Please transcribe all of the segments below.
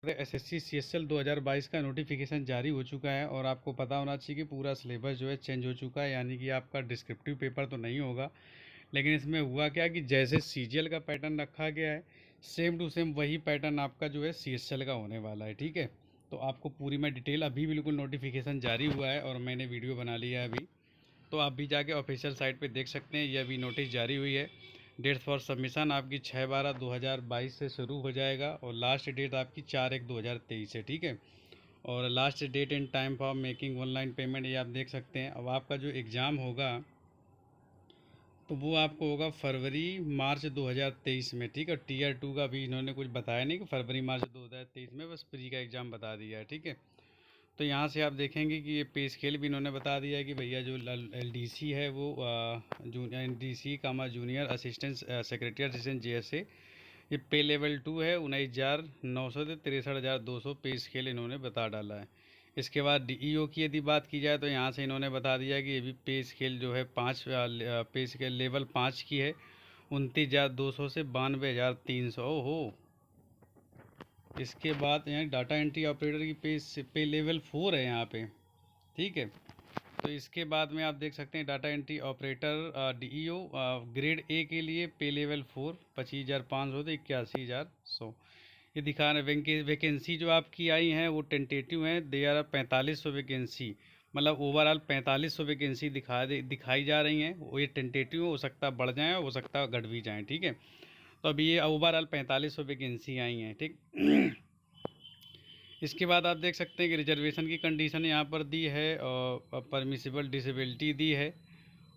SSC CSL 2022 का notification जारी हो चुका है और आपको पता होना चाहिए कि पूरा सिलेबस जो है चेंज हो चुका है, यानी कि आपका डिस्क्रिप्टिव पेपर तो नहीं होगा। लेकिन इसमें हुआ क्या कि जैसे सीजीएल का पैटर्न रखा गया है, सेम टू सेम वही पैटर्न आपका जो है सीएसएल का होने वाला है। ठीक है, तो आपको पूरी मैं डिटेल, अभी बिल्कुल नोटिफिकेशन जारी हुआ है और मैंने वीडियो बना लिया है अभी, तो आप भी जाके ऑफिशियल साइट पे देख सकते हैं। ये अभी नोटिस जारी हुई है। डेट फॉर सबमिशन आपकी 6/12/2022 से शुरू हो जाएगा और लास्ट डेट आपकी 4/1/2023 है। ठीक है, और last date and time for making online payment ये आप देख सकते हैं। अब आपका जो एग्ज़ाम होगा तो वो आपको होगा फरवरी मार्च 2023 में। ठीक है, टीयर 2 का भी इन्होंने कुछ बताया नहीं कि फरवरी मार्च 2023 में, बस प्री का एग्ज़ाम बता दिया है। ठीक है, तो यहाँ से आप देखेंगे कि ये पे स्केल भी इन्होंने बता दिया है कि भैया जो एलडीसी है वो junior LDC comma junior assistant secretary assistant JSA, ये पे लेवल 2 है। 19,900 से 63,200 पे स्केल इन्होंने बता डाला है। इसके बाद डीईओ की यदि बात की जाए तो यहाँ से इन्होंने बता दिया कि ये भी पे स्केल जो है 5 पे स्केल लेवल 5 की है। 29,200 से 92,300 हो। इसके बाद यहाँ डाटा एंट्री ऑपरेटर की पे लेवल 4 है यहाँ पे। ठीक है, तो इसके बाद में आप देख सकते हैं data entry operator DEO grade A के लिए पे लेवल 4 25,500 से 81,100 ये दिखा रहे। वैकेंसी जो आपकी आई हैं वो टेंटेटिव हैं, दे आर 4500 वैकेंसी, मतलब ओवरऑल 4500 वैकेंसी दिखाई जा रही हैं। वो ये टेंटेटिव हो सकता है बढ़ जाएँ, हो सकता है घट भी जाएँ। ठीक है, तो अभी ये ओवरऑल 4500 वैकेंसी आई हैं। ठीक इसके बाद आप देख सकते हैं कि रिजर्वेशन की कंडीशन यहाँ पर दी है और परमिसिबल डिसेबिलिटी दी है।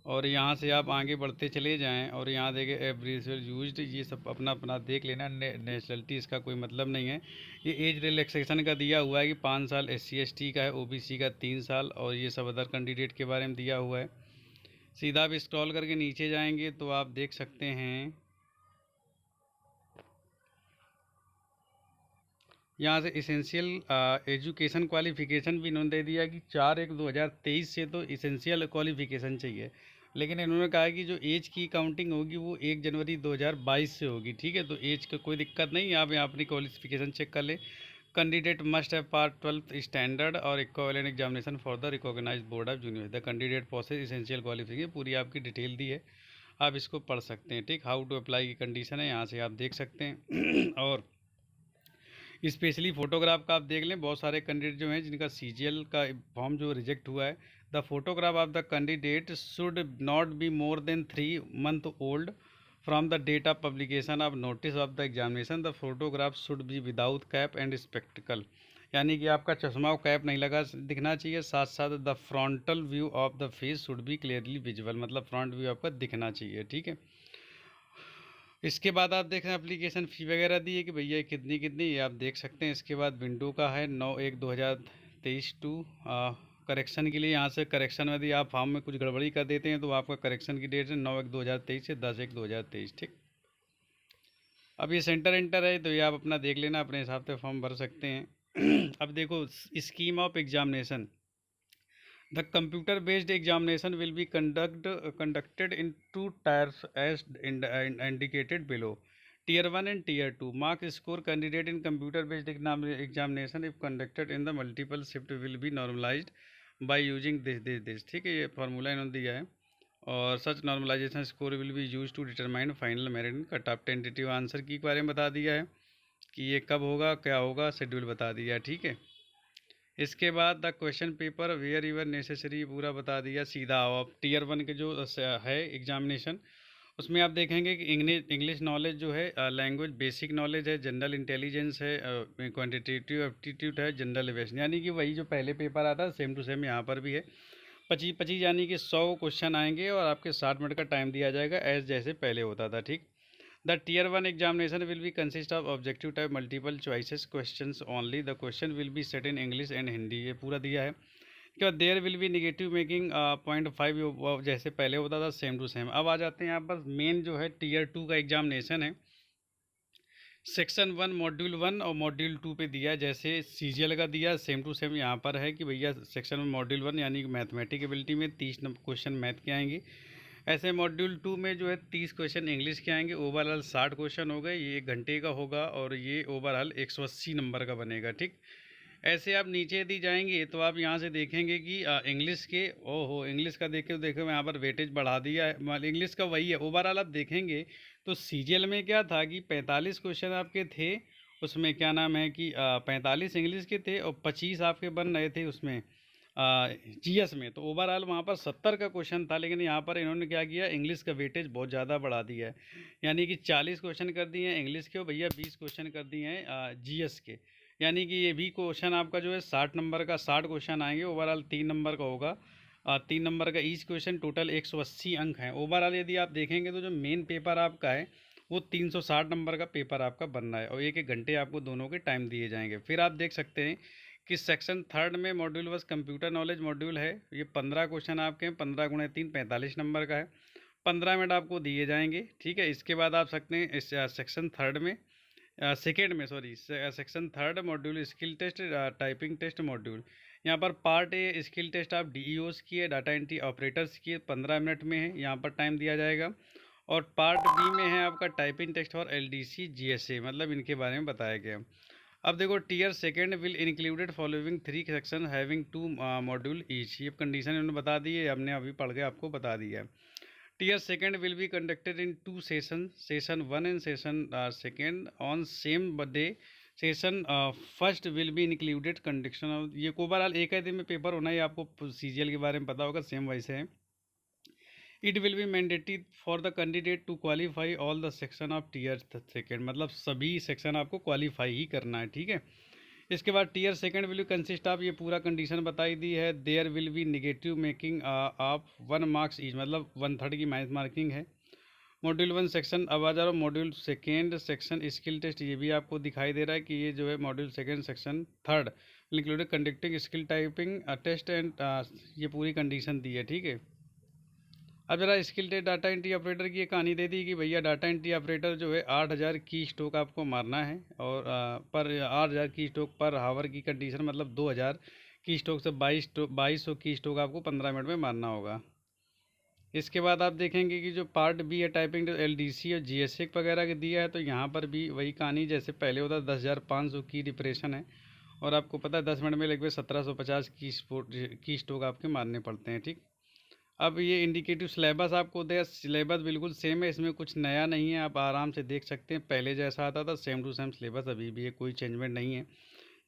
और यहाँ से आप आगे बढ़ते चले जाएं और यहाँ देखें एवरेज यूज्ड, ये सब अपना अपना देख लेना। नेशनलिटी इसका कोई मतलब नहीं है। ये एज रिलैक्सेशन का दिया हुआ है कि 5 साल SC ST का है, OBC का 3 साल, और ये सब अदर कैंडिडेट के बारे में दिया हुआ है। सीधा आप स्क्रॉल करके नीचे जाएंगे तो आप देख सकते हैं यहाँ से इसेंशियल एजुकेशन क्वालिफ़िकेशन भी इन्होंने दे दिया कि 4/1/2023 से तो इसेंशियल क्वालिफ़िकेशन चाहिए। लेकिन इन्होंने कहा है कि जो एज की काउंटिंग होगी वो 1 जनवरी 2022 से होगी। ठीक है, तो एज का कोई दिक्कत नहीं है, आप यहाँ अपनी क्वालिफ़िकेशन चेक कर ले। Candidate must have pass 12th standard और equivalent examination for the recognised board of university. The candidate process essential qualification, पूरी आपकी डिटेल दी है, आप इसको पढ़ सकते हैं। ठीक, हाउ टू अप्लाई की कंडीशन है, यहाँ से आप देख सकते हैं। और स्पेशली फोटोग्राफ का आप देख लें, बहुत सारे कैंडिडेट जो हैं जिनका सीजीएल का फॉर्म जो रिजेक्ट हुआ है, the photograph of the candidate should not be more than 3 month old from the date of publication of notice of the examination. The photograph should be without cap and spectacle, यानी कि आपका चश्मा और cap नहीं लगा दिखना चाहिए। साथ साथ the frontal view of the face should be clearly visible, मतलब फ्रंट व्यू आपका दिखना चाहिए। ठीक है, इसके बाद आप देख रहे हैं एप्लीकेशन फ़ी वगैरह दी है कि भैया कितनी कितनी, ये आप देख सकते हैं। इसके बाद विंडो का है 9/1/2023 टू करेक्शन के लिए। यहाँ से करेक्शन में यदि आप फॉर्म में कुछ गड़बड़ी कर देते हैं तो आपका करेक्शन की डेट है 9/1/2023 से 10/1/2023। ठीक, अब ये सेंटर एंटर है तो ये आप अपना देख लेना, अपने हिसाब से फॉर्म भर सकते हैं। अब देखो scheme of examination, the computer-based examination will be conducted in two tiers as indicated below. Tier 1 and Tier 2. Mark score candidate in computer-based examination if conducted in the multiple shift will be normalized by using this. ठीक है, ये formula इन्होंने दिया है। और such normalisation score will be use to determine final merit in cut off. Tentative answer key बारे में बता दिया है कि ये कब होगा, क्या होगा, शेड्यूल बता दिया है। ठीक है, इसके बाद the question paper wherever necessary पूरा बता दिया। सीधा आओ अब टीयर 1 के जो है एग्जामिनेशन, उसमें आप देखेंगे कि इंग्लिश नॉलेज जो है, लैंग्वेज बेसिक नॉलेज है, जनरल इंटेलिजेंस है, क्वांटिटेटिव एप्टीट्यूड है, जनरल एविएशन, यानी कि वही जो पहले पेपर आता है सेम टू सेम यहाँ पर भी है। 25-25 यानी कि 100 क्वेश्चन आएंगे और आपके 60 मिनट का टाइम दिया जाएगा एज जैसे पहले होता था। ठीक, the tier 1 examination will be consist of objective type multiple choices questions only. The question will be set in English and Hindi, ये पूरा दिया है। उसके बाद there will be negative making 0.5 जैसे पहले होता था सेम टू सेम। अब आ जाते हैं यहाँ पर मेन जो है टीयर 2 का एग्जामिनेशन है। सेक्शन 1 मॉड्यूल 1 और मॉड्यूल 2 पे दिया है, जैसे सीजीएल का दिया सेम टू सेम यहाँ पर है कि भैया सेक्शन 1 मॉड्यूल 1 यानी कि मैथमेटिक एबिलिटी में 30 क्वेश्चन मैथ के आएंगे। ऐसे मॉड्यूल 2 में जो है 30 क्वेश्चन इंग्लिश के आएंगे, ओवरऑल 60 क्वेश्चन हो गए, ये 1 घंटे का होगा और ये ओवरऑल 180 नंबर का बनेगा। ठीक, ऐसे आप नीचे यदि जाएंगे तो आप यहाँ से देखेंगे कि इंग्लिश के, ओहो इंग्लिश का देखे तो देखो मैं यहाँ पर वेटेज बढ़ा दिया है, मतलब इंग्लिश का वही है। ओवरऑल आप देखेंगे तो सीजीएल में क्या था कि 45 क्वेश्चन आपके थे, उसमें क्या नाम है कि 45 इंग्लिश के थे और 25 आपके बन रहे थे उसमें जीएस में। तो ओवरऑल वहाँ पर 70 का क्वेश्चन था, लेकिन यहाँ पर इन्होंने क्या किया, इंग्लिश का वेटेज बहुत ज़्यादा बढ़ा दिया है, यानी कि 40 क्वेश्चन कर दिए हैं इंग्लिश के और भैया 20 क्वेश्चन कर दिए हैं जीएस के। यानी कि ये भी क्वेश्चन आपका जो है 60 नंबर का 60 क्वेश्चन आएंगे, ओवरऑल 3 नंबर का होगा, 3 नंबर का ईच क्वेश्चन, टोटल 180 अंक हैं ओवरऑल। यदि आप देखेंगे तो जो मेन पेपर आपका है वो 360 नंबर का पेपर आपका बनना है और 1-1 घंटे आपको दोनों के टाइम दिए जाएंगे। फिर आप देख सकते हैं कि सेक्शन 3 में मॉड्यूल बस कंप्यूटर नॉलेज मॉड्यूल है, ये 15 क्वेश्चन आपके हैं, 15 गुणे 3 45 नंबर का है, 15 मिनट आपको दिए जाएंगे। ठीक है, इसके बाद आप सकते हैं इस सेक्शन 3 में सेकेंड में sorry section 3 module skill test, typing test module. यहाँ पर पार्ट ए स्किल टेस्ट आप डीईओस की है, डाटा एंट्री ऑपरेटर्स की 15 मिनट में है, यहाँ पर टाइम दिया जाएगा। और पार्ट बी में है आपका टाइपिंग टेस्ट और एलडीसी जीएसए, मतलब इनके बारे में बताया गया। अब देखो tier second will included following 3 section having 2 module each, ये कंडीशन इन्होंने बता दी है, हमने अभी पढ़ के आपको बता दिया है। Tier second will be conducted in 2 sessions, session 1 and session second on same day. Session first will be included conduction of, ये ओवरऑल एक ही दिन में पेपर होना है, आपको सीजीएल के बारे में पता होगा, सेम वैसे है। It will be mandatory for the candidate to qualify all the section of tier second, मतलब सभी सेक्शन आपको क्वालिफाई ही करना है। ठीक है, इसके बाद tier second will consist of, ये पूरा कंडीशन बताई दी है, there will be negative making of 1 marks each, मतलब 1/3 की माइनस मार्किंग है। मॉड्यूल 1 सेक्शन, अब आ जा रहा module second section skill test, ये भी आपको दिखाई दे रहा है कि ये जो है module second section 3 included conducting skill typing test and, ये पूरी कंडीशन दी है। ठीक है, अब जरा skill test data entry operator की ये कहानी दे दी कि भैया डाटा एंट्री ऑपरेटर जो है 8000 की स्ट्रोक आपको मारना है और पर 8000 की स्ट्रोक पर हावर की कंडीशन, मतलब 2000 की स्ट्रोक से 2200 की स्ट्रोक आपको 15 मिनट में मारना होगा। इसके बाद आप देखेंगे कि जो पार्ट बी है टाइपिंग एलडीसी और जीएसए वगैरह के दिया है, तो यहाँ पर भी वही कहानी जैसे पहले होता, 10,500 की डिप्रेशन है और आपको पता है 10 मिनट में लगभग 1750 की स्ट्रोक आपके मारने पड़ते हैं। ठीक, अब ये इंडिकेटिव सिलेबस आपको दे, सिलेबस बिल्कुल सेम है, इसमें कुछ नया नहीं है, आप आराम से देख सकते हैं, पहले जैसा आता था सेम टू सेम सिलेबस अभी भी है, कोई चेंजमेंट नहीं है।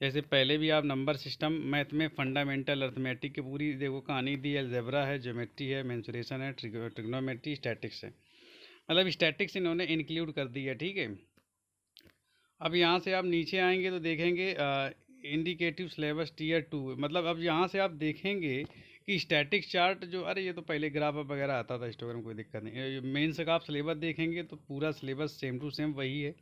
जैसे पहले भी आप नंबर सिस्टम मैथ में फंडामेंटल अर्थमेटिक की पूरी देखो कहानी दी, अलजेब्रा है, ज्योमेट्री है, मेंसुरेशन है, ट्रिग्नोमेट्री, स्टैटिक्स है, मतलब स्टैटिक्स इन्होंने इंक्लूड कर दी है। ठीक है, अब यहाँ से आप नीचे आएंगे तो देखेंगे इंडिकेटिव सिलेबस टीयर 2, मतलब अब यहाँ से आप देखेंगे कि स्टैटिक चार्ट जो, अरे ये तो पहले ग्राफ वगैरह आता था हिस्टोग्राम, कोई दिक्कत नहीं। मेंस का आप सिलेबस देखेंगे तो पूरा सिलेबस सेम टू सेम वही है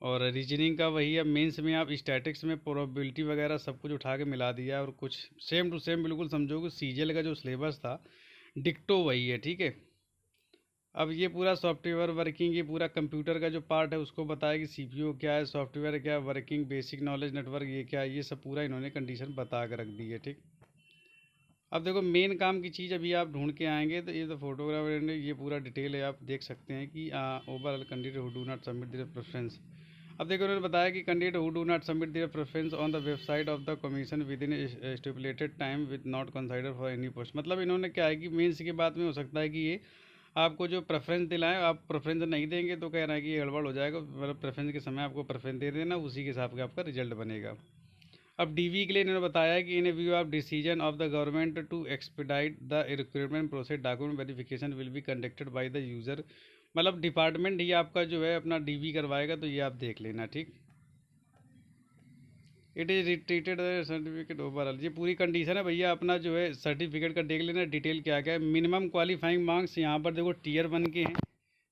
और रीजनिंग का वही है। मेंस में आप स्टैटिक्स में प्रोबेबिलिटी वगैरह सब कुछ उठा के मिला दिया है और कुछ सेम टू सेम बिल्कुल समझो कि सीजीएल का जो सिलेबस था डिक्टो वही है। ठीक है, अब ये पूरा सॉफ्टवेयर वर्किंग, ये पूरा कंप्यूटर का जो पार्ट है उसको बताया कि सीपीयू क्या है, सॉफ्टवेयर क्या है, वर्किंग बेसिक नॉलेज नेटवर्क ये क्या है, ये सब पूरा इन्होंने कंडीशन बता कर रख दी है। ठीक, अब देखो मेन काम की चीज़ अभी आप ढूंढ के आएंगे तो ये तो फोटोग्राफर ने ये पूरा डिटेल है, आप देख सकते हैं कि overall candidate who do not submit their preference. अब देखो उन्होंने बताया कि candidate who do not submit their preference on the website of the commission with in stipulated time with not consider for any post, मतलब इन्होंने क्या है कि मेंस के बाद में हो सकता है कि ये आपको जो प्रेफरेंस दिलाएं, आप प्रेफरेंस नहीं देंगे तो कह रहा है कि ये गड़बड़ हो जाएगा, मतलब प्रेफरेंस के समय आपको प्रेफरेंस दे देना, उसी के हिसाब से आपका रिजल्ट बनेगा। अब डीवी के लिए इन्होंने बताया कि in view of decision of the government to expedite the recruitment process document verification will be conducted by the user, मतलब डिपार्टमेंट ही आपका जो है अपना डीवी करवाएगा, तो ये आप देख लेना। ठीक, it is retreated certificate overall, ये पूरी कंडीशन है भैया, अपना जो है सर्टिफिकेट का देख लेना डिटेल क्या क्या है। मिनिमम क्वालिफाइंग मार्क्स यहाँ पर देखो टीयर 1 के हैं,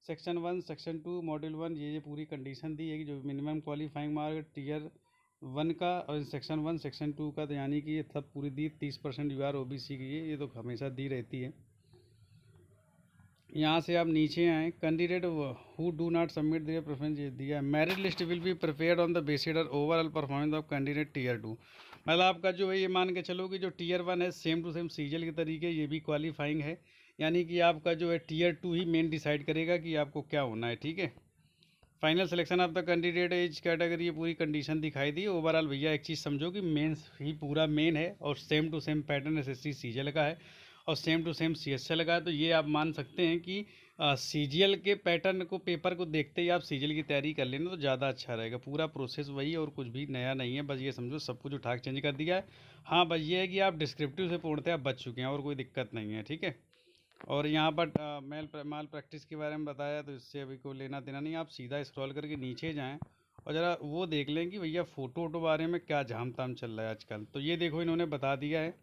सेक्शन 1 सेक्शन 2 मॉड्यूल 1, ये पूरी कंडीशन दी है कि जो मिनिमम क्वालिफाइंग मार्क टीयर 1 का और सेक्शन 1 सेक्शन 2 का, तो यानी कि ये सब पूरी दी। 30% यू आर ओबीसी की ये तो हमेशा दी रहती है। यहाँ से आप नीचे आएँ, candidate who do not submit their preference, ये दिया है। Merit list will be prepared on the basis of overall performance of candidate tier 2, मतलब आपका जो है ये मान के चलो कि जो टीयर 1 है सेम टू सेम सीजीएल के तरीके ये भी क्वालिफाइंग है, यानी कि आपका जो है टीयर 2 ही मेन डिसाइड करेगा कि आपको क्या होना है, ठीक है। Final selection of the candidate as category, ये पूरी कंडीशन दिखाई दी। ओवरऑल भैया एक चीज़ समझो कि मेंस ही पूरा मेन है और same to same pattern SSC CGL का है और सेम टू सेम सीएसएल का है। तो ये आप मान सकते हैं कि सीजीएल के पैटर्न को, पेपर को देखते ही आप सीजीएल की तैयारी कर लेना तो ज़्यादा अच्छा रहेगा। पूरा प्रोसेस वही है और कुछ भी नया नहीं है, बस ये समझो सब कुछ उठा के चेंज कर दिया है। हाँ बस ये है कि आप डिस्क्रिप्टिव से पूर्णतः आप बच चुके हैं और कोई दिक्कत नहीं है, ठीक है। और यहाँ पर माल प्रैक्टिस के बारे में बताया, तो इससे अभी कोई लेना देना नहीं। आप सीधा स्क्रॉल करके नीचे जाएं और ज़रा वो देख लें कि भैया फ़ोटो वोटो बारे में क्या झाम ताम चल रहा है आजकल। तो ये देखो इन्होंने बता दिया है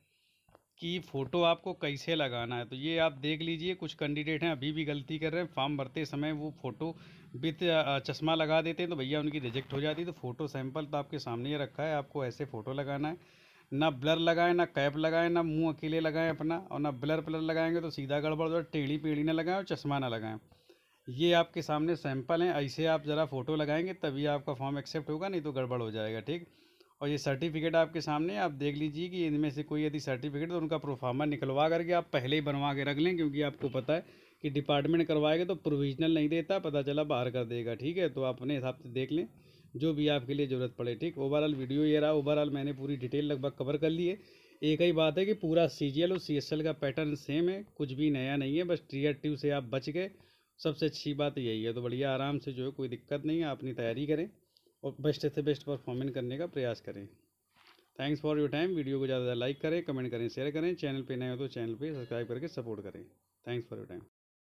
कि फ़ोटो आपको कैसे लगाना है। तो ये आप देख लीजिए, कुछ कैंडिडेट हैं अभी भी गलती कर रहे हैं, फॉर्म भरते समय वो फ़ोटो विथ चश्मा लगा देते हैं तो भैया उनकी रिजेक्ट हो जाती है। तो फ़ोटो सैंपल तो आपके सामने ही रखा है, आपको ऐसे फ़ोटो लगाना है। ना ब्लर लगाएं, ना कैप लगाएं, ना मुंह अकेले लगाएं अपना, और ना ब्लर प्लर लगाएंगे तो सीधा गड़बड़ हो, टेढ़ी पेढ़ी ना लगाएं और चश्मा ना लगाएं। ये आपके सामने सैंपल हैं, ऐसे आप ज़रा फ़ोटो लगाएंगे तभी आपका फॉर्म एक्सेप्ट होगा, नहीं तो गड़बड़ हो जाएगा, ठीक। और ये सर्टिफिकेट आपके सामने है, आप देख लीजिए कि इनमें से कोई यदि सर्टिफिकेट तो उनका प्रोफार्मा निकलवा करके आप पहले ही बनवा के रख लें, क्योंकि आपको पता है कि डिपार्टमेंट करवाएगा तो प्रोविजनल नहीं देता, पता चला बाहर कर देगा, ठीक है। तो आप अपने हिसाब से देख लें जो भी आपके लिए ज़रूरत पड़े, ठीक। ओवरऑल वीडियो ये रहा, ओवरऑल मैंने पूरी डिटेल लगभग कवर कर ली है। एक ही बात है कि पूरा सीजीएल और सीएसएल का पैटर्न सेम है, कुछ भी नया नहीं है, बस टीयर 2 से आप बच गए, सबसे अच्छी बात यही है। तो बढ़िया आराम से जो है, कोई दिक्कत नहीं है, अपनी तैयारी करें और बेस्ट से बेस्ट परफॉर्मेंस करने का प्रयास करें। Thanks for your time. Video को ज़्यादा लाइक करें, कमेंट करें, शेयर करें। चैनल पे नए हो तो चैनल पे सब्सक्राइब करके सपोर्ट करें। Thanks for your time.